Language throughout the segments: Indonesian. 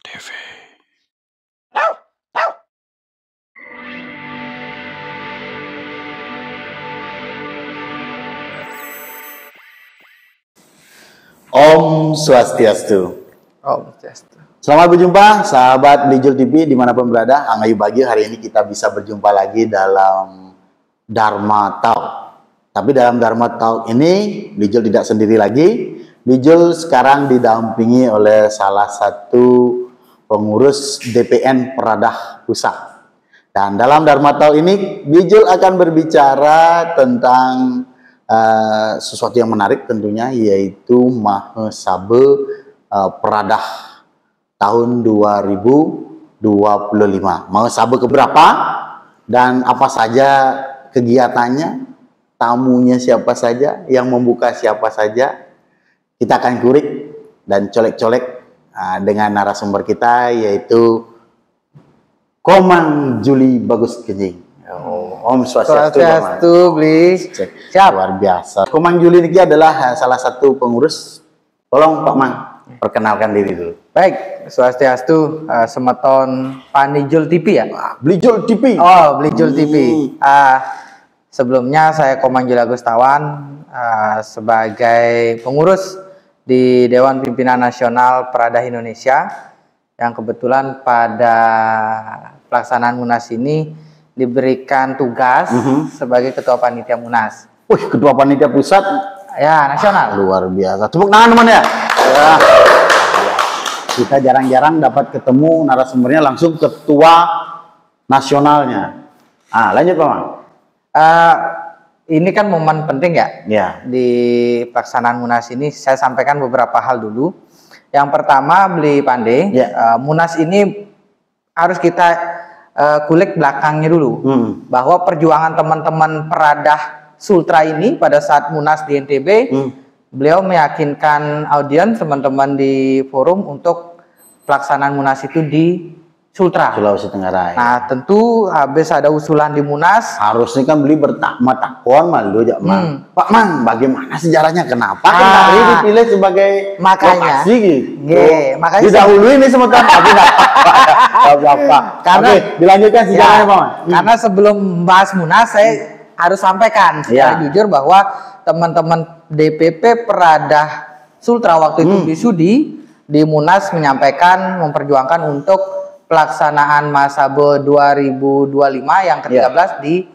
TV. Om Swastiastu. Om Swastiastu. Selamat berjumpa sahabat Belijul TV dimanapun berada. Hangayu Bagi, hari ini kita bisa berjumpa lagi dalam Dharma Talk. Tapi dalam Dharma Talk ini Belijul tidak sendiri lagi. Belijul sekarang didampingi oleh salah satu pengurus DPN Peradah Pusat. Dan dalam Dharma Talk ini Belijul akan berbicara tentang sesuatu yang menarik tentunya, yaitu Mahasabe Peradah tahun 2025. Mahasabe keberapa dan apa saja kegiatannya, tamunya siapa saja, yang membuka siapa saja. Kita akan kurik dan colek-colek dengan narasumber kita, yaitu Komang Juli Bagus Kencing. Om Swastiastu, Bli. Siap. Luar biasa. Komang Juli ini adalah salah satu pengurus. Tolong Pak Mang, perkenalkan diri dulu. Baik, Swastiastu, semeton Panijul TV ya? Belijul TV. Oh, Belijul TV. Sebelumnya saya Komang Juli Agustawan sebagai pengurus di Dewan Pimpinan Nasional Peradah Indonesia, yang kebetulan pada pelaksanaan Munas ini diberikan tugas sebagai Ketua Panitia Munas. Wih, Ketua Panitia Pusat ya, nasional. Luar biasa. Tepuk tangan teman ya. Kita jarang-jarang dapat ketemu narasumbernya langsung ketua nasionalnya. Lanjut Pak Mang. Ini kan momen penting ya. Ya. Di pelaksanaan Munas ini saya sampaikan beberapa hal dulu. Yang pertama, Beli Pande, Munas ini harus kita kulik belakangnya dulu, bahwa perjuangan teman-teman Peradah Sultra ini pada saat Munas di NTB, beliau meyakinkan audiens teman-teman di forum untuk pelaksanaan Munas itu di Sultra, Sulawesi Tenggara. Nah, tentu habis ada usulan di Munas, harusnya kan beli bertakwa malu aja, Mang. Pak Mang, bagaimana sejarahnya? Kenapa Kendari dipilih sebagai makanya, lokasi gitu? Makanya didahului ini sementara tapi apa? Karena dilanjutkan sejarahnya, Pak Mang. Karena sebelum membahas Munas, saya harus sampaikan secara jujur bahwa teman-teman DPP Peradah Sultra waktu itu Bisudi di Munas menyampaikan, memperjuangkan untuk pelaksanaan Mahasabe 2025 yang ke-13 di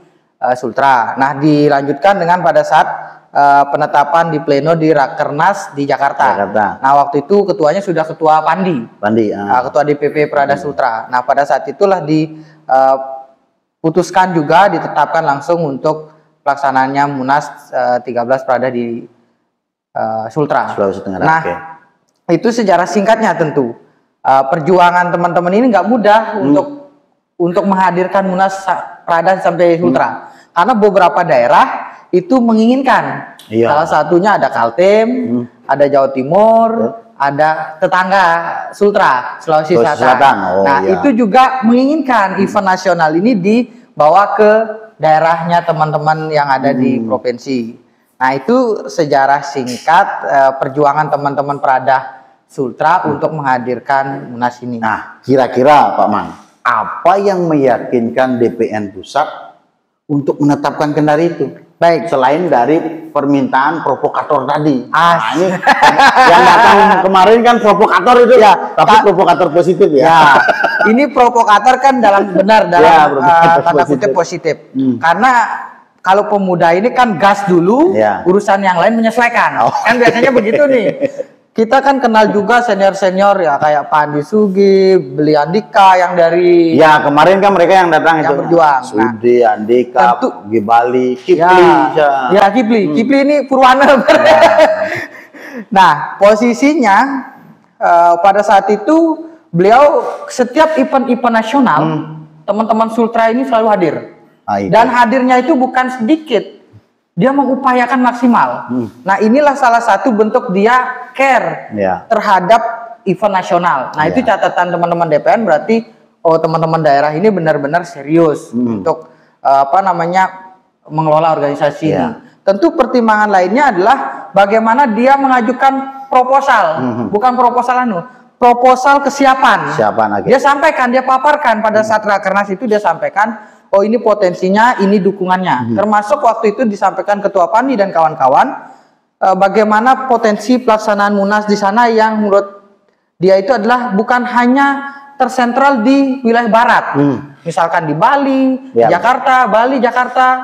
Sultra. Nah, dilanjutkan dengan pada saat penetapan di pleno di Rakernas di Jakarta. Nah, waktu itu ketuanya sudah Ketua Pandi. Ketua DPP Peradah Sultra. Nah, pada saat itulah diputuskan juga ditetapkan langsung untuk pelaksanaannya Munas 13 Peradah di Sultra. Sulawesi Tenggara. Nah, itu sejarah singkatnya tentu. Perjuangan teman-teman ini nggak mudah untuk menghadirkan Munas Peradah sampai Sultra, karena beberapa daerah itu menginginkan. Salah satunya ada Kaltim, ada Jawa Timur, ada tetangga Sultra, Sulawesi Selatan. Itu juga menginginkan event nasional ini dibawa ke daerahnya teman-teman yang ada di provinsi. Nah, itu sejarah singkat perjuangan teman-teman Peradah Sultra untuk menghadirkan Munas ini. Nah, kira-kira Pak Mang, apa yang meyakinkan DPN Pusat untuk menetapkan Kendari itu? Baik, selain dari permintaan provokator tadi. Ini yang datang kemarin kan provokator itu ya, tapi provokator positif ya. Ini provokator kan dalam tanda kutip positif. Karena kalau pemuda ini kan gas dulu, urusan yang lain menyesuaikan. Kan biasanya begitu nih. Kita kan kenal juga senior-senior ya, kayak Pak Andi Sugi, Beli Andika yang dari... Ya, kemarin kan mereka yang datang yang berjuang. Sudi, Andika, Gibali, Kipli. Kipli. Kipli ini Purwana. Nah, posisinya pada saat itu beliau setiap event-event nasional, teman-teman Sultra ini selalu hadir. Dan hadirnya itu bukan sedikit. Dia mengupayakan maksimal. Nah, inilah salah satu bentuk dia care terhadap event nasional. Nah, itu catatan teman-teman DPN, berarti teman-teman daerah ini benar-benar serius untuk mengelola organisasi ini. Tentu pertimbangan lainnya adalah bagaimana dia mengajukan proposal, bukan proposal proposal kesiapan. Oke. Dia sampaikan, dia paparkan pada saat rakernas itu, dia sampaikan, oh ini potensinya, ini dukungannya. Termasuk waktu itu disampaikan Ketua Pandi dan kawan-kawan, bagaimana potensi pelaksanaan Munas di sana yang menurut dia itu adalah bukan hanya tersentral di wilayah barat. Misalkan di Bali, Jakarta,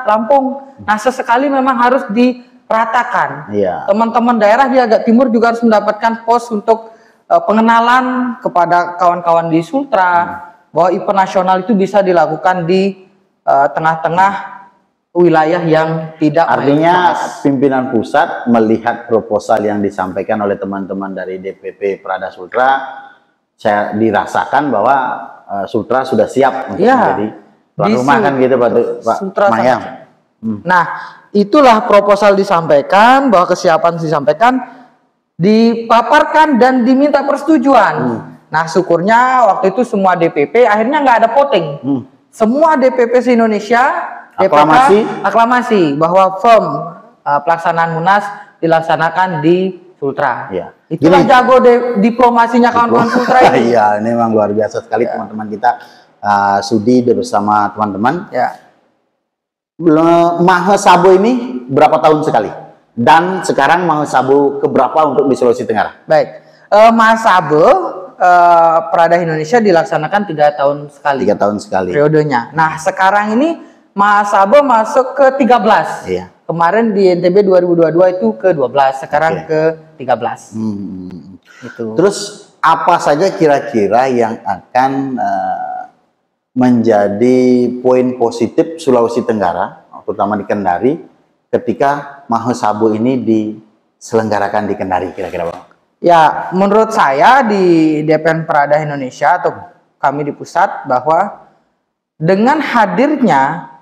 Lampung. Nah, sesekali memang harus diratakan. Teman-teman daerah di agak timur juga harus mendapatkan pos untuk pengenalan kepada kawan-kawan di Sultra bahwa event nasional itu bisa dilakukan di tengah-tengah wilayah yang tidak artinya pimpinan pusat melihat proposal yang disampaikan oleh teman-teman dari DPP Prada Sultra, saya dirasakan bahwa Sultra sudah siap untuk menjadi tuan rumah kan gitu Pak Mayang. Nah, itulah proposal disampaikan, bahwa kesiapan disampaikan, dipaparkan dan diminta persetujuan. Nah, syukurnya waktu itu semua DPP akhirnya nggak ada voting. Semua DPP se-Indonesia aklamasi bahwa firm pelaksanaan Munas dilaksanakan di Sultra. Itulah jago diplomasinya kawan-kawan Sultra ini. Iya, ini memang luar biasa sekali teman-teman kita. Sudi bersama teman-teman. Mahasabo ini berapa tahun sekali? Dan sekarang Mahasabo keberapa untuk di Sulawesi Tenggara? Baik, Mahasabo Prada Indonesia dilaksanakan 3 tahun sekali. 3 tahun sekali. Periodenya. Nah, sekarang ini Mahasabo masuk ke 13. Kemarin di NTB 2022 itu ke 12, sekarang ke 13. Itu. Terus apa saja kira-kira yang akan menjadi poin positif Sulawesi Tenggara, terutama di Kendari, ketika Mahasabo ini diselenggarakan di Kendari kira-kira Bang? Ya, menurut saya di DPN Prada Indonesia atau kami di pusat, bahwa dengan hadirnya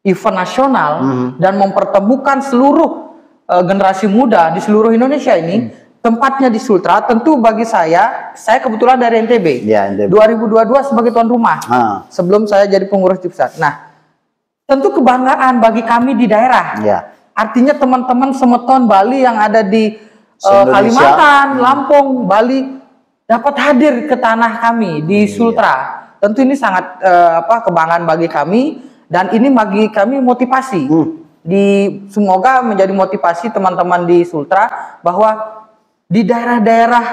event nasional dan mempertemukan seluruh generasi muda di seluruh Indonesia ini, tempatnya di Sultra, tentu bagi saya kebetulan dari NTB, 2022 sebagai tuan rumah, sebelum saya jadi pengurus di pusat. Nah, tentu kebanggaan bagi kami di daerah. Artinya teman-teman semeton Bali yang ada di Kalimantan, Lampung, Bali dapat hadir ke tanah kami di Sultra. Tentu ini sangat kebanggaan bagi kami. Dan ini bagi kami motivasi. Semoga menjadi motivasi teman-teman di Sultra bahwa di daerah-daerah,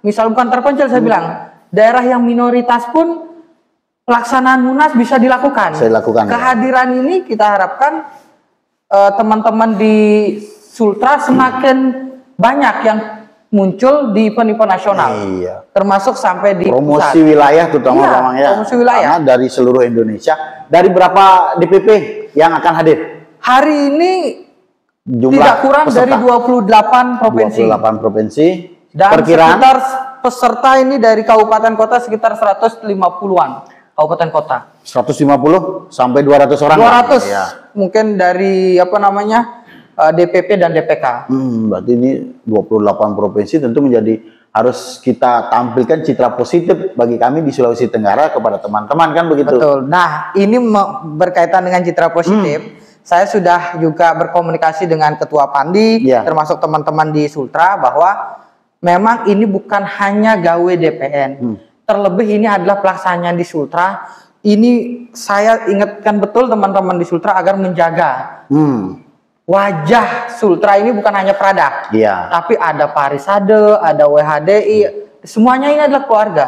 misal bukan terpencil, saya bilang, daerah yang minoritas pun pelaksanaan Munas bisa dilakukan. Kehadiran ini kita harapkan teman-teman di Sultra semakin banyak yang muncul di event-event nasional, termasuk sampai di promosi pusat. Wilayah terutama promosi wilayah. Karena dari seluruh Indonesia. Dari berapa DPP yang akan hadir? Hari ini jumlah tidak kurang peserta. Dari 28 provinsi. 28 provinsi. Dan perkiraan sekitar peserta ini dari kabupaten kota sekitar 150-an kabupaten kota. 150 sampai 200 orang. 200 mungkin dari DPP dan DPK. Berarti ini 28 provinsi tentu harus kita tampilkan citra positif bagi kami di Sulawesi Tenggara kepada teman-teman, kan begitu? Betul. Nah, ini berkaitan dengan citra positif. Saya sudah juga berkomunikasi dengan Ketua Pandi, termasuk teman-teman di Sultra, bahwa memang ini bukan hanya gawe DPN. Terlebih ini adalah pelaksanaan di Sultra. Ini saya ingatkan betul teman-teman di Sultra agar menjaga wajah Sultra ini bukan hanya Prada, tapi ada Parisade, ada WHDI, semuanya ini adalah keluarga.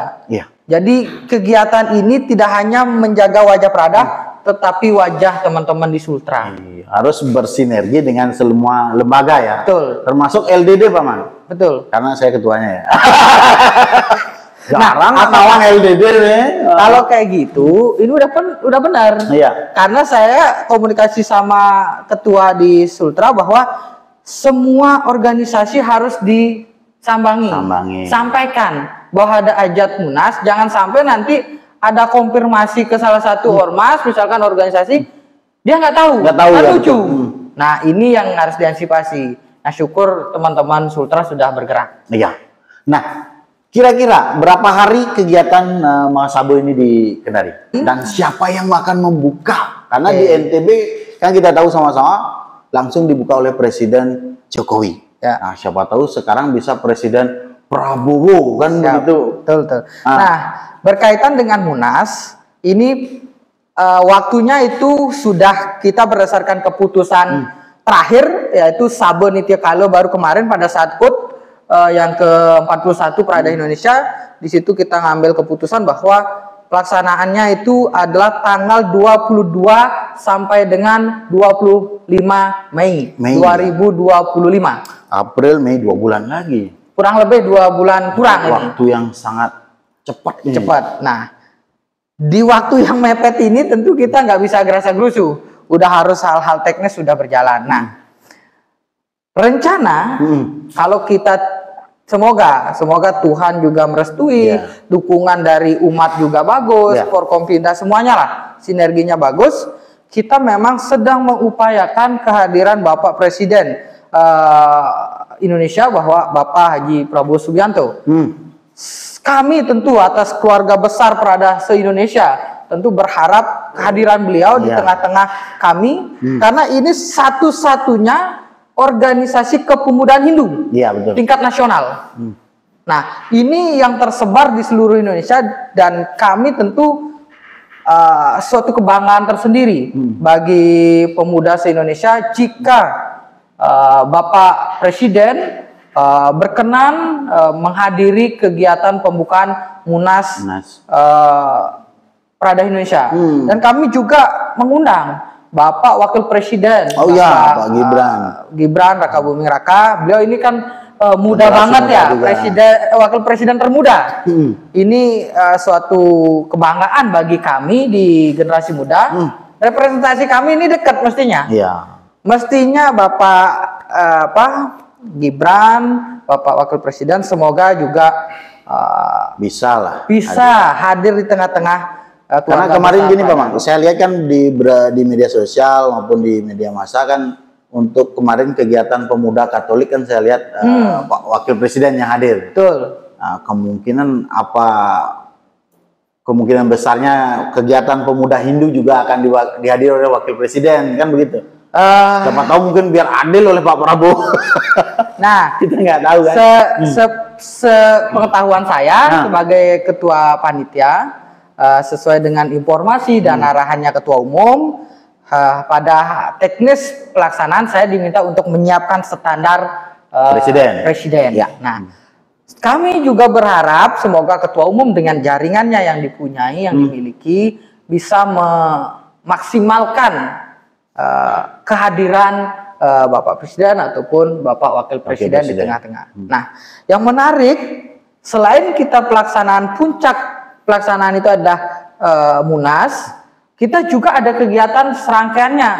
Jadi kegiatan ini tidak hanya menjaga wajah Prada, tetapi wajah teman-teman di Sultra. Harus bersinergi dengan semua lembaga ya. Betul. Termasuk LDD Pak Man. Betul. Karena saya ketuanya ya. Jarang kawan LDD nih. Kalau kayak gitu, ini udah benar. Karena saya komunikasi sama ketua di Sultra bahwa semua organisasi harus disambangi. Sampaikan bahwa ada hajat Munas, jangan sampai nanti ada konfirmasi ke salah satu ormas, misalkan organisasi, dia nggak tahu. Kan lucu. Nah, ini yang harus diantisipasi. Nah, syukur teman-teman Sultra sudah bergerak. Nah, kira-kira berapa hari kegiatan Mahasabo ini di Kendari? Dan siapa yang akan membuka? Karena di NTB kan kita tahu sama-sama langsung dibuka oleh Presiden Jokowi. Nah, siapa tahu sekarang bisa Presiden Prabowo kan begitu. Betul, betul. Nah, berkaitan dengan Munas, ini waktunya itu sudah kita berdasarkan keputusan terakhir, yaitu Sabe Nitya Kalo baru kemarin pada saat HUT yang ke-41 Prada Indonesia. Di situ kita ngambil keputusan bahwa pelaksanaannya itu adalah tanggal 22 sampai dengan 25 Mei 2025. April, Mei 2 bulan lagi. Kurang lebih 2 bulan kurang ini. Waktu yang sangat cepat ini. Cepat. Nah, di waktu yang mepet ini tentu kita nggak bisa gerasa-gerusu. Udah harus hal-hal teknis sudah berjalan. Nah, rencana kalau kita semoga Tuhan juga merestui, dukungan dari umat juga bagus, Forkompinda semuanya lah, sinerginya bagus. Kita memang sedang mengupayakan kehadiran Bapak Presiden Indonesia, bahwa Bapak Haji Prabowo Subianto. Kami tentu atas keluarga besar Prada se-Indonesia tentu berharap kehadiran beliau di tengah-tengah kami, karena ini satu-satunya organisasi kepemudaan Hindu tingkat nasional. Nah, ini yang tersebar di seluruh Indonesia, dan kami tentu suatu kebanggaan tersendiri bagi pemuda se-Indonesia jika Bapak Presiden berkenan menghadiri kegiatan pembukaan Munas Prada Indonesia. Dan kami juga mengundang Bapak Wakil Presiden, Pak Gibran Raka Buming Raka. Beliau ini kan muda banget ya, Wakil Presiden termuda. Ini suatu kebanggaan bagi kami di generasi muda. Representasi kami ini dekat mestinya. Mestinya Bapak Gibran, Bapak Wakil Presiden, semoga juga bisa hadir di tengah-tengah. Karena kemarin gini Pak Mang, saya lihat kan di media sosial maupun di media massa kan, untuk kemarin kegiatan pemuda Katolik kan saya lihat Pak Wakil Presiden yang hadir. Betul. Nah, kemungkinan besarnya kegiatan pemuda Hindu juga akan dihadiri oleh Wakil Presiden, kan begitu? Siapa tahu mungkin biar adil oleh Pak Prabowo. Nah, kita nggak tahu kan. Sepengetahuan saya sebagai ketua panitia, sesuai dengan informasi dan arahannya ketua umum, pada teknis pelaksanaan saya diminta untuk menyiapkan standar presiden. Nah, kami juga berharap semoga ketua umum dengan jaringannya yang dipunyai, yang dimiliki, bisa memaksimalkan kehadiran Bapak Presiden ataupun Bapak Wakil Presiden di tengah-tengah. Nah, yang menarik, selain kita puncak pelaksanaan itu adalah Munas, kita juga ada kegiatan serangkaiannya,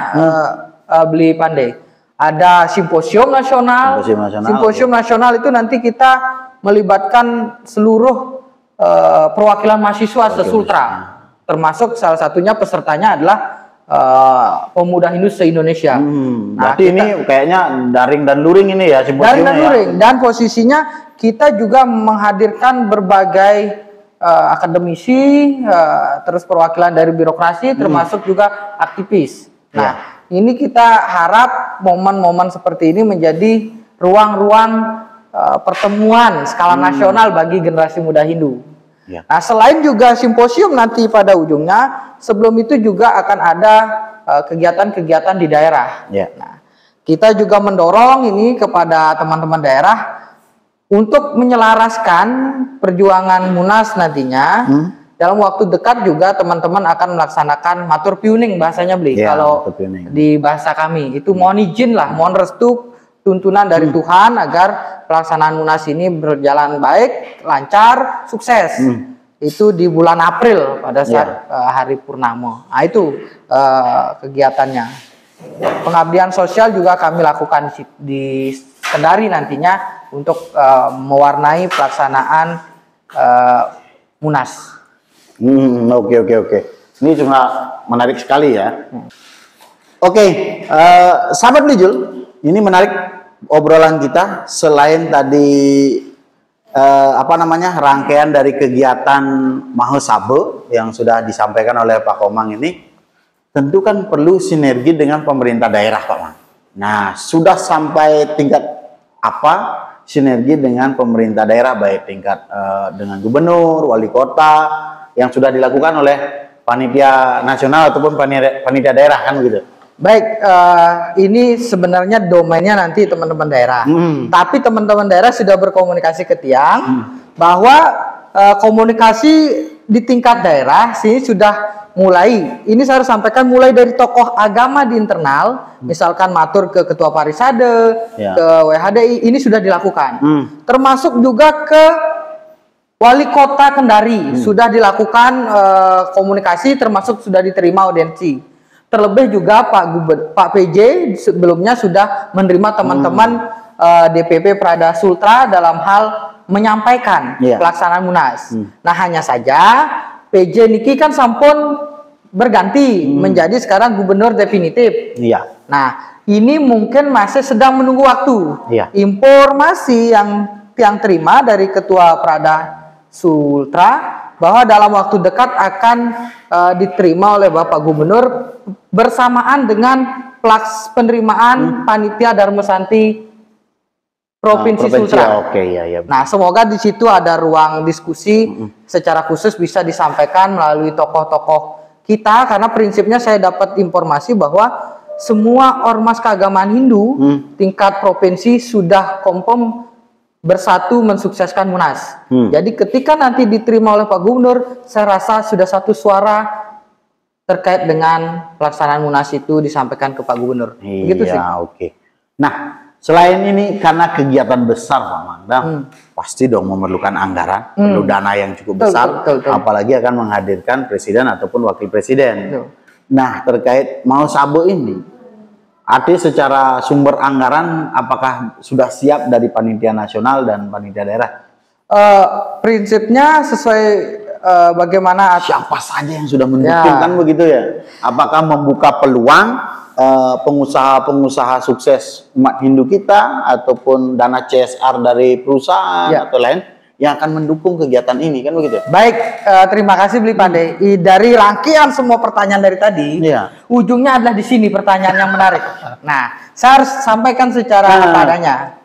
Beli Pandai. Ada simposium nasional. Simposium nasional itu nanti kita melibatkan seluruh perwakilan mahasiswa se-Sultra, termasuk salah satunya pesertanya adalah pemuda Hindu se-Indonesia. Berarti ini kayaknya daring dan luring ini ya simposiumnya. Daring dan luring, dan posisinya kita juga menghadirkan berbagai akademisi, terus perwakilan dari birokrasi, termasuk juga aktivis. Nah, ini kita harap momen-momen seperti ini menjadi ruang-ruang pertemuan skala nasional bagi generasi muda Hindu. Nah, selain juga simposium nanti pada ujungnya, sebelum itu juga akan ada kegiatan-kegiatan di daerah. Nah, kita juga mendorong ini kepada teman-teman daerah untuk menyelaraskan perjuangan Munas nantinya. Dalam waktu dekat juga teman-teman akan melaksanakan matur piuning, bahasanya Beli. Kalau di bahasa kami itu mohon izin lah, mohon restu, tuntunan dari Tuhan agar pelaksanaan Munas ini berjalan baik, lancar, sukses. Itu di bulan April pada saat hari purnama. Nah, itu kegiatannya. Pengabdian sosial juga kami lakukan di Kendari nantinya untuk mewarnai pelaksanaan Munas. Oke. Ini cuma menarik sekali ya. Sahabat Lijul, ini menarik obrolan kita. Selain tadi rangkaian dari kegiatan Mahasabe yang sudah disampaikan oleh Pak Komang ini, tentu kan perlu sinergi dengan pemerintah daerah, Pak Mang. Nah, sudah sampai tingkat apa sinergi dengan pemerintah daerah, baik tingkat dengan gubernur, wali kota, yang sudah dilakukan oleh panitia nasional ataupun panitia daerah, kan begitu? Baik, ini sebenarnya domainnya nanti teman-teman daerah. Tapi teman-teman daerah sudah berkomunikasi ke Tiang bahwa komunikasi di tingkat daerah sini sudah mulai. Ini saya harus sampaikan mulai dari tokoh agama di internal, misalkan matur ke Ketua Parisade, ke WHDI, ini sudah dilakukan. Termasuk juga ke Wali Kota Kendari sudah dilakukan komunikasi, termasuk sudah diterima audiensi. Terlebih juga Pak PJ sebelumnya sudah menerima teman-teman DPP Prada Sultra dalam hal menyampaikan pelaksanaan Munas. Nah, hanya saja PJ Niki kan sampun berganti menjadi sekarang gubernur definitif. Nah, ini mungkin masih sedang menunggu waktu. Informasi yang terima dari Ketua Prada Sultra bahwa dalam waktu dekat akan diterima oleh Bapak Gubernur bersamaan dengan penerimaan panitia Dharma Santi Provinsi Sultra. Nah, semoga di situ ada ruang diskusi secara khusus bisa disampaikan melalui tokoh-tokoh kita, karena prinsipnya saya dapat informasi bahwa semua ormas keagamaan Hindu tingkat provinsi sudah kompom bersatu mensukseskan Munas. Jadi ketika nanti diterima oleh Pak Gubernur, saya rasa sudah satu suara terkait dengan pelaksanaan Munas itu disampaikan ke Pak Gubernur. Begitu sih. Nah, selain ini karena kegiatan besar Pak Mangdam, pasti dong memerlukan anggaran, perlu dana yang cukup besar, apalagi akan menghadirkan presiden ataupun wakil presiden. Nah, terkait mau Sabe ini, artinya secara sumber anggaran apakah sudah siap dari panitia nasional dan panitia daerah? Prinsipnya sesuai bagaimana siapa saja yang sudah mendukung, kan begitu ya? Apakah membuka peluang pengusaha-pengusaha sukses umat Hindu kita ataupun dana CSR dari perusahaan atau lain yang akan mendukung kegiatan ini, kan begitu? Baik, terima kasih Bli Pandai. Dari rangkaian semua pertanyaan dari tadi, ujungnya adalah di sini pertanyaan yang menarik. Nah, saya harus sampaikan secara apa adanya.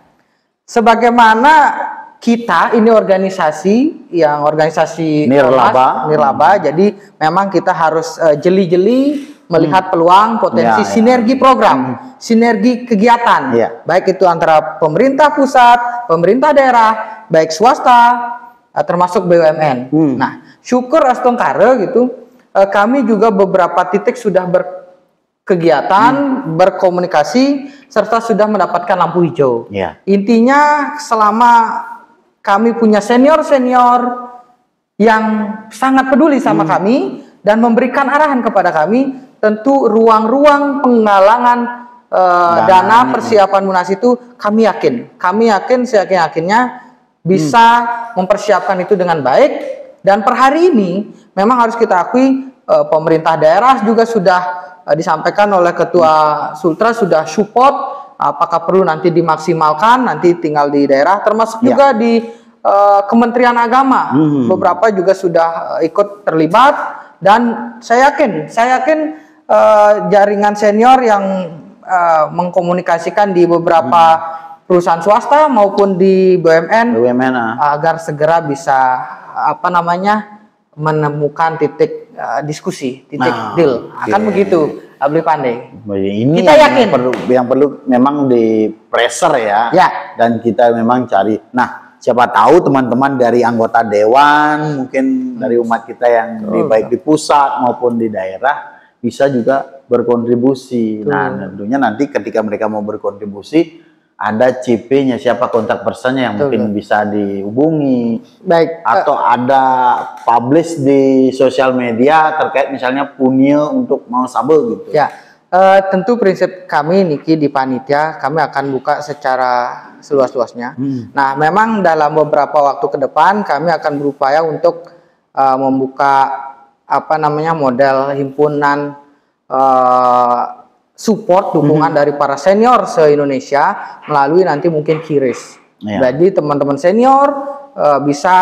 Sebagaimana kita ini organisasi yang organisasi nirlaba, jadi memang kita harus jeli-jeli melihat peluang, potensi sinergi program, sinergi kegiatan, baik itu antara pemerintah pusat, pemerintah daerah, baik swasta, termasuk BUMN. Nah, syukur astongkare gitu, kami juga beberapa titik sudah berkegiatan, berkomunikasi, serta sudah mendapatkan lampu hijau. Intinya selama kami punya senior-senior yang sangat peduli sama kami dan memberikan arahan kepada kami, tentu ruang-ruang penggalangan dana persiapan Munas itu kami yakin seyakin-yakinnya bisa mempersiapkan itu dengan baik. Dan per hari ini memang harus kita akui pemerintah daerah juga sudah disampaikan oleh Ketua Sultra sudah support, apakah perlu nanti dimaksimalkan, nanti tinggal di daerah, termasuk juga di Kementerian Agama beberapa juga sudah ikut terlibat. Dan saya yakin jaringan senior yang mengkomunikasikan di beberapa perusahaan swasta maupun di BUMN agar segera bisa menemukan titik diskusi, titik deal. Akan begitu, Bli Pandai. Ini kita yakin yang perlu memang di pressure ya. Dan kita memang cari. Nah, siapa tahu teman-teman dari anggota dewan, mungkin dari umat kita yang baik di pusat maupun di daerah bisa juga berkontribusi. Nah, tentunya nanti ketika mereka mau berkontribusi, ada CP-nya, siapa kontak personnya yang mungkin bisa dihubungi. Atau ada publish di sosial media terkait misalnya punya untuk mau Sabe gitu. Tentu prinsip kami Niki di panitia, kami akan buka secara seluas-luasnya. Nah, memang dalam beberapa waktu ke depan kami akan berupaya untuk membuka model himpunan support dukungan dari para senior se-Indonesia melalui nanti mungkin KIRIS. Jadi teman-teman senior bisa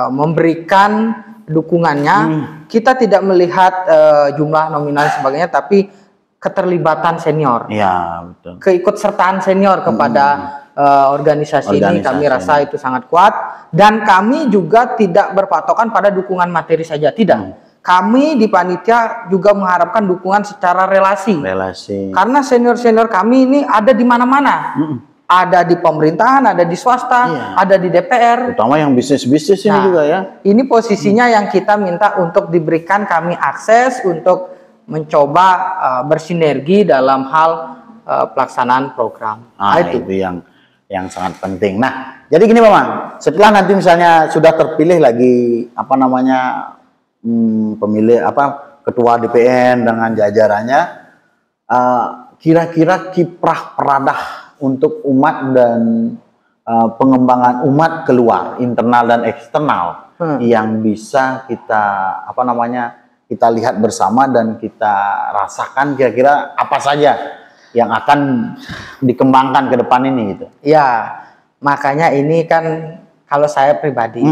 memberikan dukungannya. Kita tidak melihat jumlah nominal sebagainya, tapi keterlibatan senior, keikutsertaan senior kepada organisasi ini kami rasa itu sangat kuat, dan kami juga tidak berpatokan pada dukungan materi saja, tidak. Kami di panitia juga mengharapkan dukungan secara relasi. Karena senior-senior kami ini ada di mana-mana. Ada di pemerintahan, ada di swasta, ada di DPR. Terutama yang bisnis-bisnis ini juga ya. Ini posisinya yang kita minta untuk diberikan kami akses untuk mencoba bersinergi dalam hal pelaksanaan program. Itu yang sangat penting. Nah, jadi gini Mama, setelah nanti misalnya sudah terpilih lagi pemilih ketua DPN dengan jajarannya, kira-kira kiprah Pradah untuk umat dan pengembangan umat keluar, internal dan eksternal, yang bisa kita kita lihat bersama dan kita rasakan, kira-kira apa saja yang akan dikembangkan ke depan ini gitu. Ya, makanya ini kan kalau saya pribadi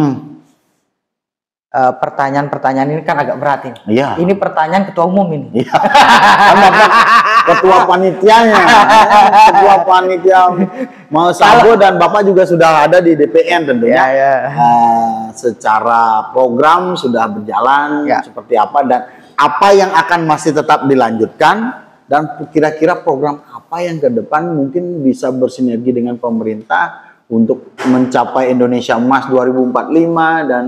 pertanyaan-pertanyaan ini kan agak berat ini. Iya. Ini pertanyaan ketua umum ini. Iya. Kan Bapak ketua panitianya, ketua panitia mau Sabo, dan Bapak juga sudah ada di DPN tentunya. Ya. Secara program sudah berjalan seperti apa, dan apa yang akan masih tetap dilanjutkan, dan kira-kira program apa yang ke depan mungkin bisa bersinergi dengan pemerintah untuk mencapai Indonesia Emas 2045 dan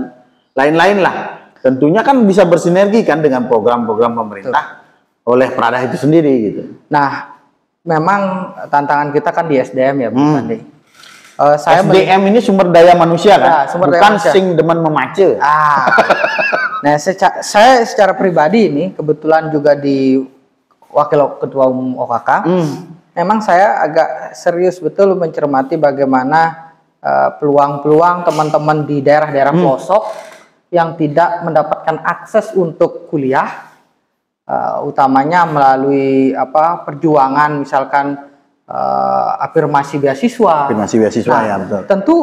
lain-lain lah. Tentunya kan bisa bersinergi kan dengan program-program pemerintah oleh Pradah itu sendiri gitu. Nah, memang tantangan kita kan di SDM ya, Bu Pandi. SDM ini sumber daya manusia kan, bukan manusia. Sing demen memace. Nah, saya secara pribadi ini kebetulan juga di Wakil Ketua Umum OKK. Memang saya agak serius betul mencermati bagaimana peluang-peluang teman-teman di daerah-daerah pelosok yang tidak mendapatkan akses untuk kuliah, utamanya melalui perjuangan misalkan afirmasi beasiswa. Afirmasi beasiswa, ya betul. Tentu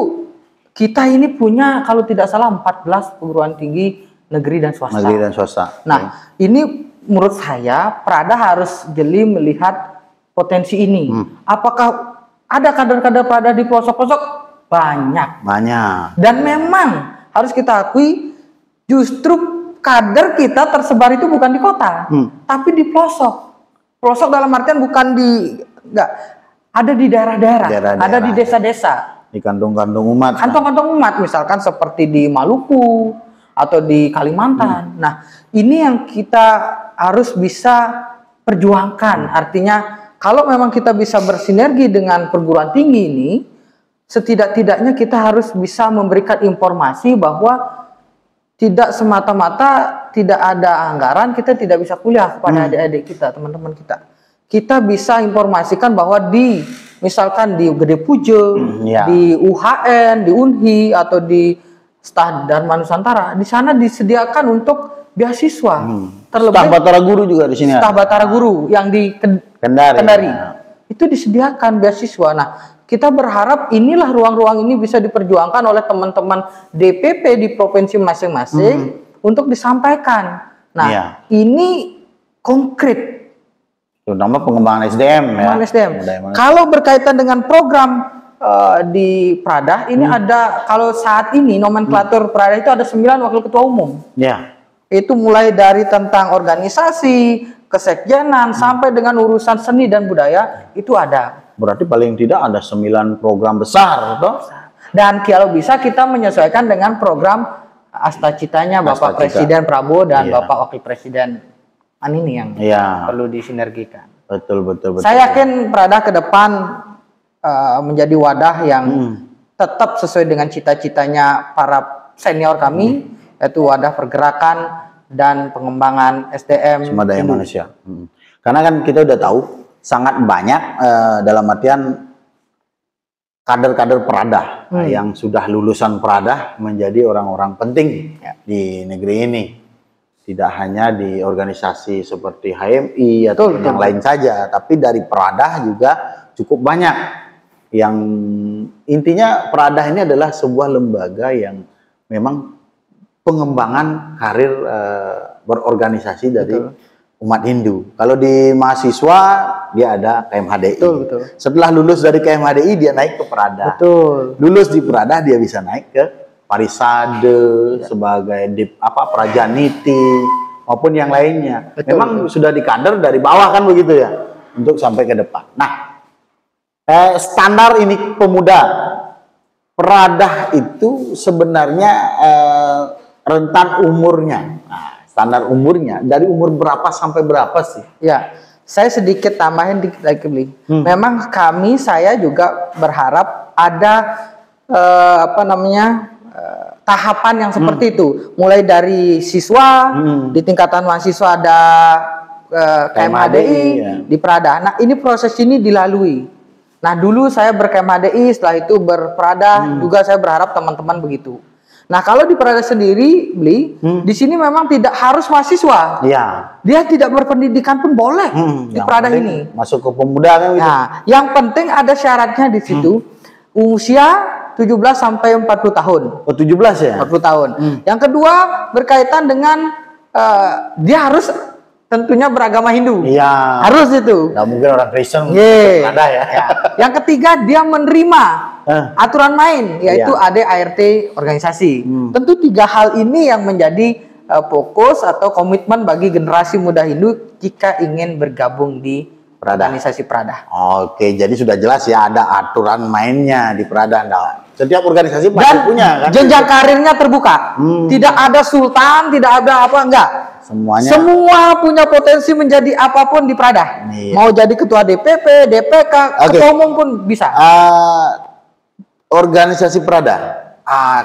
kita ini punya kalau tidak salah 14 perguruan tinggi negeri dan swasta. Negeri dan swasta. Nah, ini menurut saya Prada harus jeli melihat potensi ini. Apakah ada kader-kader Prada di pelosok-pelosok? Banyak. Dan memang harus kita akui, justru kader kita tersebar itu bukan di kota, tapi di pelosok. Pelosok dalam artian bukan ada di daerah-daerah, ada di desa-desa, di kantong-kantong umat. Kantong-kantong umat, misalkan seperti di Maluku atau di Kalimantan. Nah, ini yang kita harus bisa perjuangkan. Artinya, kalau memang kita bisa bersinergi dengan perguruan tinggi ini, setidak-tidaknya kita harus bisa memberikan informasi bahwa tidak semata-mata tidak ada anggaran, kita tidak bisa kuliah kepada adik-adik kita, teman-teman kita. Kita bisa informasikan bahwa misalkan di Gede Pujo, di UHN, di UNHI, atau di Stad Dharma Nusantara, di sana disediakan untuk beasiswa. Terlebih Staf Batara Guru juga di sini. Staf Batara Guru yang di Kendari. Itu disediakan beasiswa. Nah, kita berharap inilah ruang-ruang ini bisa diperjuangkan oleh teman-teman DPP di provinsi masing-masing untuk disampaikan. Nah, ini konkret. Terutama pengembangan SDM ya. Kalau berkaitan dengan program di Prada, ini ada, kalau saat ini nomenklatur Prada itu ada 9 wakil ketua umum. Itu mulai dari tentang organisasi, kesekjenan, sampai dengan urusan seni dan budaya, itu ada. Berarti paling tidak ada 9 program besar, toh? Dan kalau bisa kita menyesuaikan dengan program Astacitanya Bapak Presiden Prabowo dan Bapak Wakil Presiden ini yang perlu disinergikan. Betul. Saya yakin Prada ke depan menjadi wadah yang tetap sesuai dengan cita-citanya para senior kami, yaitu wadah pergerakan dan pengembangan SDM sumber daya manusia. Karena kan kita udah tahu sangat banyak dalam artian kader-kader Prada yang sudah lulusan Prada menjadi orang-orang penting di negeri ini. Tidak hanya di organisasi seperti HMI atau yang lain saja, tapi dari Prada juga cukup banyak. Yang intinya Prada ini adalah sebuah lembaga yang memang pengembangan karir berorganisasi dari umat Hindu. Kalau di mahasiswa dia ada KMHDI. Betul, betul. Setelah lulus dari KMHDI dia naik ke Prada. Betul. Lulus di Prada dia bisa naik ke Parisade sebagai Prajaniti maupun yang lainnya. Betul, Memang betul. sudah dikader dari bawah kan begitu ya untuk sampai ke depan. Nah, standar ini pemuda Prada itu sebenarnya rentan umurnya. Nah, standar umurnya dari umur berapa sampai berapa sih? Ya, saya sedikit tambahin dikit lagi, Bli. Memang saya juga berharap ada tahapan yang seperti itu. Mulai dari siswa, di tingkatan mahasiswa ada KMHDI, ya. di Prada. Nah, ini proses ini dilalui. Nah, dulu saya ber-KMHDI, setelah itu ber-Prada, juga saya berharap teman-teman begitu. Nah, kalau di Prada sendiri, Bli, di sini memang tidak harus mahasiswa. Iya. Dia tidak berpendidikan pun boleh di Yang Prada penting ini. masuk ke pemuda kan gitu. Nah, yang penting ada syaratnya di situ. Usia 17 sampai 40 tahun. Oh, 17 ya? 40 tahun. Yang kedua berkaitan dengan dia harus tentunya beragama Hindu. Iya. Harus itu. Nggak mungkin orang Kristen Ye. ada ya. Ya. Yang ketiga dia menerima aturan main, yaitu Iya. AD/ART organisasi. Tentu 3 hal ini yang menjadi fokus atau komitmen bagi generasi muda Hindu jika ingin bergabung di Prada. organisasi Prada. Oke, jadi sudah jelas ya ada aturan mainnya di Prada. Nah, setiap organisasi pasti Dan punya kan. jenjang karirnya terbuka. Tidak ada sultan, tidak ada apa, enggak. Semuanya. Semua punya potensi menjadi apapun di Prada. Iya. Mau jadi ketua DPP, DPK, Oke. ketua umum pun bisa. Organisasi Prada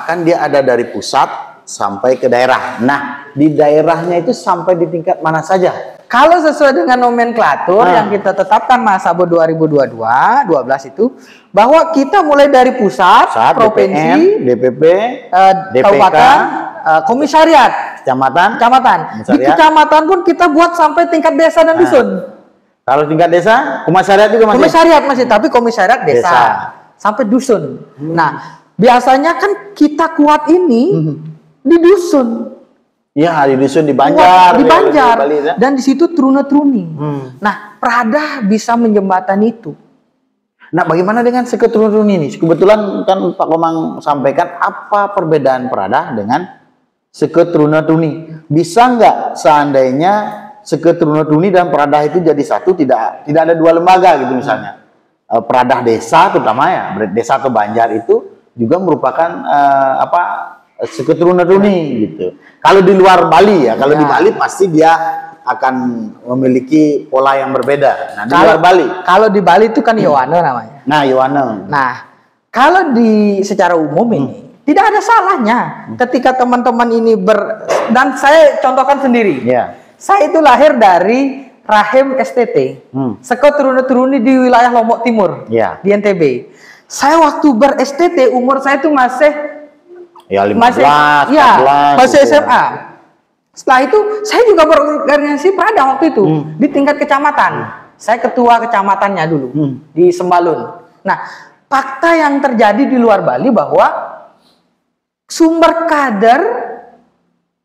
kan dia ada dari pusat sampai ke daerah. Nah, di daerahnya itu sampai di tingkat mana saja? Kalau sesuai dengan nomenklatur yang kita tetapkan Masabo 2022-12 itu, bahwa kita mulai dari pusat, provinsi, DPM, DPP, DPK, kabupaten, komisariat, kecamatan. Di kecamatan pun kita buat sampai tingkat desa dan dusun. Kalau tingkat desa, komisariat juga masih. Komisariat masih, tapi komisariat desa. Sampai dusun. Nah, biasanya kan kita kuat ini di dusun. Iya, di dusun, di Banjar. Di Banjar. Di Bali, ya. Dan di situ trune-truni. Nah, Prada bisa menjembatani itu. Nah, bagaimana dengan seketruni ini? Kebetulan kan Pak Komang sampaikan apa perbedaan Prada dengan seketruni. Bisa nggak seandainya seketruni dan Prada itu jadi satu, tidak ada 2 lembaga gitu misalnya. Prada desa terutama ya, desa atau Banjar itu juga merupakan seketruni gitu. Kalau di luar Bali ya, kalau di Bali pasti dia akan memiliki pola yang berbeda. Nah, di luar Bali. Kalau di Bali itu kan Yowana namanya. Nah, Yowana. Nah, kalau di secara umum ini tidak ada salahnya ketika teman-teman ini dan saya contohkan sendiri. Ya. Saya itu lahir dari rahim STT. Seketruni di wilayah Lombok Timur. Ya. Di NTB. Saya waktu ber-STT umur saya itu masih 15, 14, masih gitu ya. SMA. Setelah itu saya juga berorganisasi Prada waktu itu di tingkat kecamatan. Saya ketua kecamatannya dulu di Sembalun. Nah, fakta yang terjadi di luar Bali bahwa sumber kader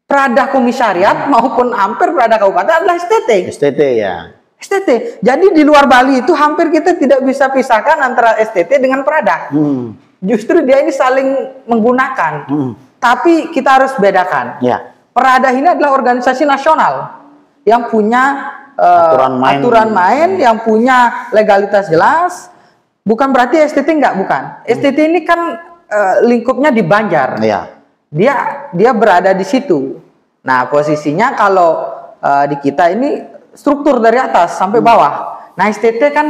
Prada komisariat maupun hampir Prada kabupaten adalah STT. STT ya. STT. Jadi di luar Bali itu hampir kita tidak bisa pisahkan antara STT dengan Prada. Justru dia ini saling menggunakan. Tapi kita harus bedakan. Ya. Prada ini adalah organisasi nasional yang punya aturan main, yang punya legalitas jelas. Bukan berarti STT enggak, bukan. STT ini kan lingkupnya di Banjar. Iya. Dia berada di situ. Nah, posisinya kalau di kita ini struktur dari atas sampai bawah. Nah, STT kan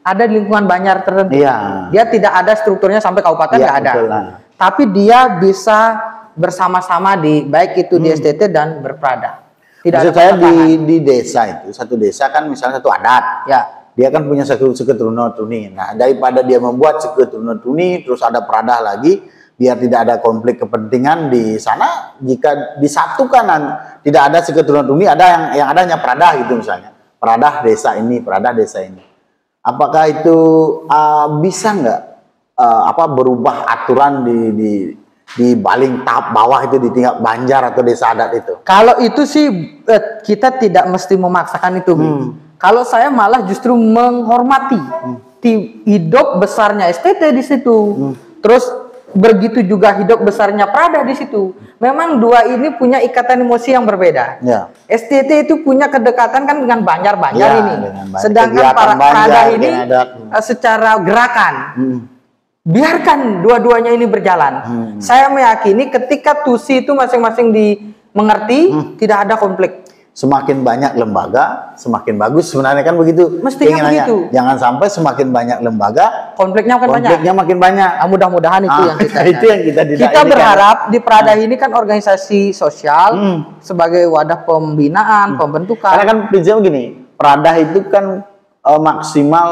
ada di lingkungan Banjar tertentu. Iya. Dia tidak ada strukturnya sampai kabupaten, nggak ada. Betul. Tapi dia bisa bersama-sama baik itu di STT dan berprada. Tidak Maksud ada saya pertentangan. di desa itu, satu desa kan misalnya satu adat. Ya. Dia kan punya seketruni. Nah, daripada dia membuat seketruni terus ada Prada lagi, biar tidak ada konflik kepentingan di sana, jika disatukan tidak ada seketruni, ada yang adanya Prada gitu misalnya. Prada desa ini, Prada desa ini. Apakah itu bisa nggak berubah aturan di baling tahap bawah itu di tingkat Banjar atau desa adat itu? Kalau itu sih kita tidak mesti memaksakan itu. Kalau saya malah justru menghormati hidup besarnya STT di situ. Terus begitu juga hidup besarnya Prada di situ. Memang dua ini punya ikatan emosi yang berbeda. Ya. STT itu punya kedekatan kan dengan Banjar-Banjar Ya, ini. dengan Sedangkan kegiatan para Prada Banjar, ini secara gerakan. Biarkan dua-duanya ini berjalan. Saya meyakini ketika tusi itu masing-masing dimengerti, tidak ada konflik. Semakin banyak lembaga, semakin bagus sebenarnya kan begitu. Mestinya Inginannya. begitu. Jangan sampai semakin banyak lembaga, Konfliknya akan banyak. konfliknya makin banyak. Mudah-mudahan itu yang kita itu yang kita tidak kita ini berharap di Prada ini kan organisasi sosial sebagai wadah pembinaan, pembentukan. Karena kan prinsipnya begini, Prada itu kan maksimal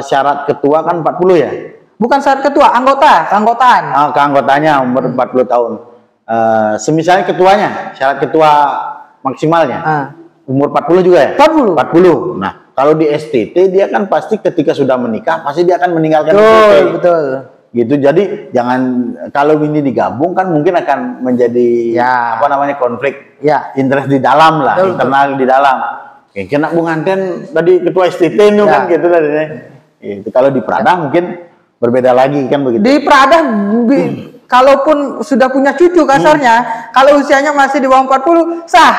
syarat ketua kan 40 ya. Bukan syarat ketua, keanggotaan. Keanggotanya umur 40 tahun. Semisalnya ketuanya, syarat ketua maksimalnya umur 40 juga ya? 40. Nah, kalau di STT dia kan pasti ketika sudah menikah pasti dia akan meninggalkan STT. Betul. Gitu. Jadi jangan kalau ini digabung kan mungkin akan menjadi apa namanya konflik interest di dalam lah, internal di dalam. Kena Bung Anten tadi ketua STT itu kan gitu tadi. Itu kalau di Prada mungkin berbeda lagi kan begitu. Di Prada kalaupun sudah punya cucu kasarnya, kalau usianya masih di bawah 40 sah.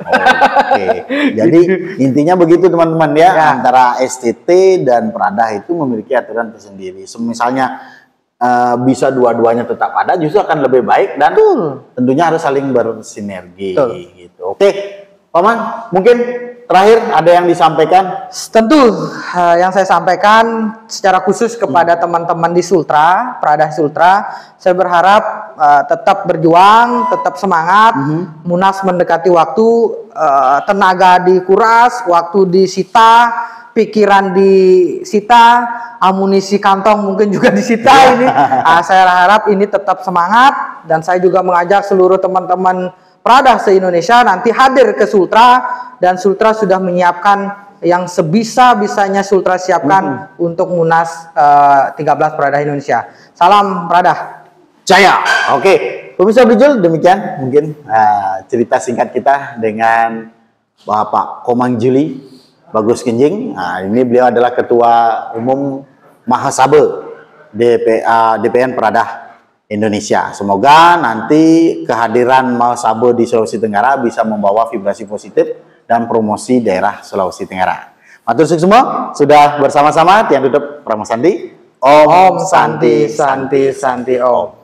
Oke. Jadi intinya begitu teman-teman ya, antara STT dan Prada itu memiliki aturan tersendiri. Misalnya bisa dua-duanya tetap ada, justru akan lebih baik dan tentunya harus saling bersinergi gitu. Oke, Paman, mungkin terakhir ada yang disampaikan? Tentu yang saya sampaikan secara khusus kepada teman-teman di Sultra, Prada Sultra, saya berharap tetap berjuang, tetap semangat. Munas mendekati waktu, tenaga dikuras, waktu disita, pikiran disita, amunisi kantong mungkin juga disita ini. Saya harap ini tetap semangat dan saya juga mengajak seluruh teman-teman Prada se-Indonesia nanti hadir ke Sultra dan Sultra sudah menyiapkan yang sebisa-bisanya Sultra siapkan untuk Munas 13 Prada Indonesia. Salam Prada. Jaya. Oke, pemirsa Brijul, demikian mungkin cerita singkat kita dengan Bapak Komang Juli Bagus Kinjing. Nah, ini beliau adalah Ketua Umum Mahasabe DPN Prada Indonesia. Semoga nanti kehadiran Mahasabe di Sulawesi Tenggara bisa membawa vibrasi positif dan promosi daerah Sulawesi Tenggara. Matur suwun semua sudah bersama-sama. Tiang tutup Pramasandi. Om Santi Santi Santi Om.